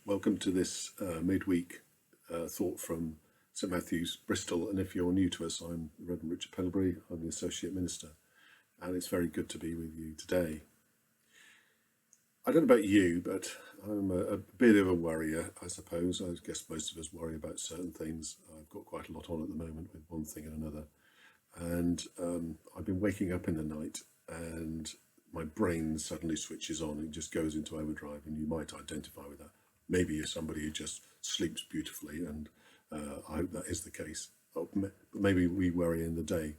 Welcome to this midweek thought from St Matthew's, Bristol. And if you're new to us, I'm the Reverend Richard Pendlebury. I'm the Associate Minister, and it's very good to be with you today. I don't know about you, but I'm a bit of a worrier, I suppose. I guess most of us worry about certain things. I've got quite a lot on at the moment with one thing and another. And I've been waking up in the night and my brain suddenly switches on. It just goes into overdrive, and you might identify with that. Maybe you're somebody who just sleeps beautifully, and I hope that is the case. But maybe we worry in the day.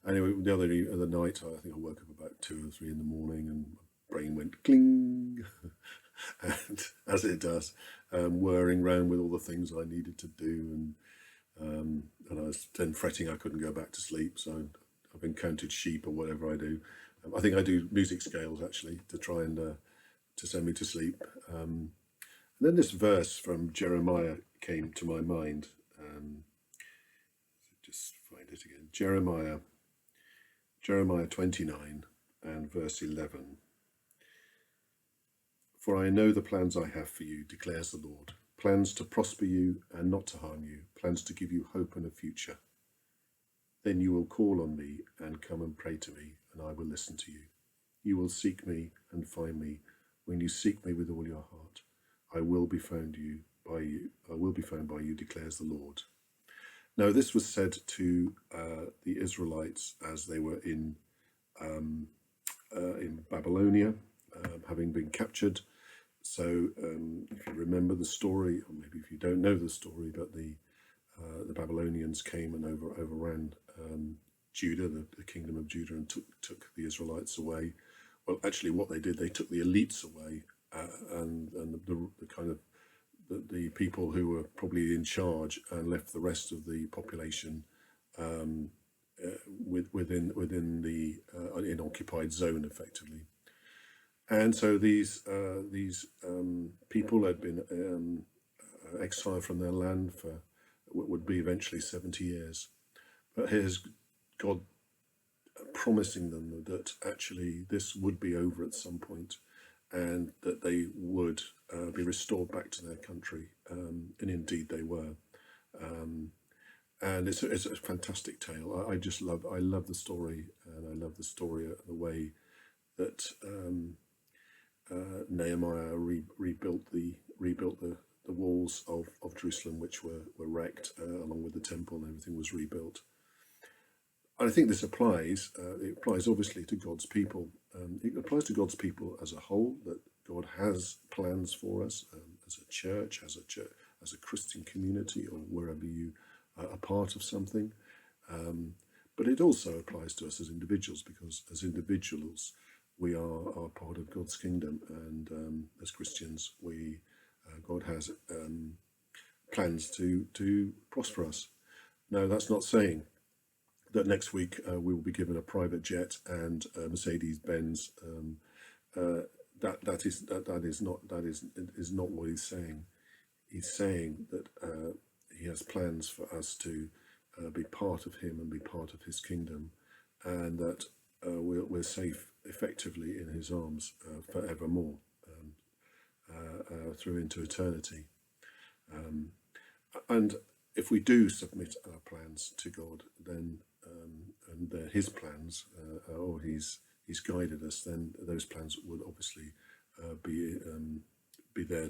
Anyway, the other night, I think I woke up about 2 or 3 in the morning, and my brain went cling, and as it does, whirring around with all the things I needed to do, and I was then fretting I couldn't go back to sleep. So I've encountered sheep or whatever I do. I think I do music scales actually to try and to send me to sleep. And then this verse from Jeremiah came to my mind. Just find it again. Jeremiah 29 and verse 11. For I know the plans I have for you, declares the Lord. Plans to prosper you and not to harm you. Plans to give you hope and a future. Then you will call on me and come and pray to me, and I will listen to you. You will seek me and find me when you seek me with all your heart. I will be found by you, declares the Lord. Now, this was said to the Israelites as they were in Babylonia, having been captured. So, if you remember the story, or maybe if you don't know the story, but the Babylonians came and overran Judah, the kingdom of Judah, and took the Israelites away. Well, actually, what they did, they took the elites away. And the kind of the people who were probably in charge, and left the rest of the population within the unoccupied zone, effectively. And so these people had been exiled from their land for what would be eventually 70 years. But here's God promising them that actually this would be over at some point, and that they would be restored back to their country, and indeed they were. And it's a fantastic tale. I love the story, and I love the story the way that Nehemiah rebuilt the walls of Jerusalem, which were wrecked, along with the temple, and everything was rebuilt. I think this applies. It applies obviously to God's people. It applies to God's people as a whole, that God has plans for us as a church, as a Christian community, or wherever you are a part of something. But it also applies to us as individuals, because as individuals we are part of God's kingdom, and as Christians God has plans to prosper us. Now, that's not saying that next week we will be given a private jet and Mercedes-Benz. That is not what he's saying. He's saying that he has plans for us to be part of him and be part of his kingdom, and that we're safe effectively in his arms forevermore, through into eternity. And if we do submit our plans to God, then and they're his plans, or he's guided us, then those plans would obviously be there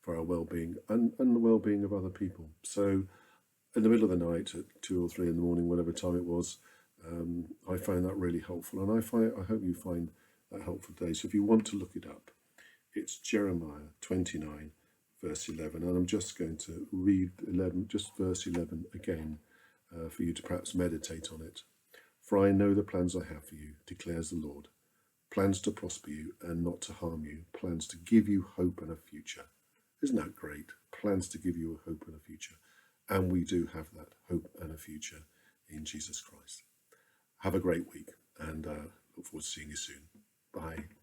for our well-being and the well-being of other people. So in the middle of the night, at 2 or 3 in the morning, whatever time it was, I found that really helpful, and I hope you find that helpful today. So if you want to look it up, it's Jeremiah 29 verse 11, and I'm just going to read just verse 11 again, for you to perhaps meditate on it. For I know the plans I have for you, declares the Lord, plans to prosper you and not to harm you, plans to give you hope and a future. Isn't that great? Plans to give you a hope and a future. And we do have that hope and a future in Jesus Christ. Have a great week, and look forward to seeing you soon. Bye.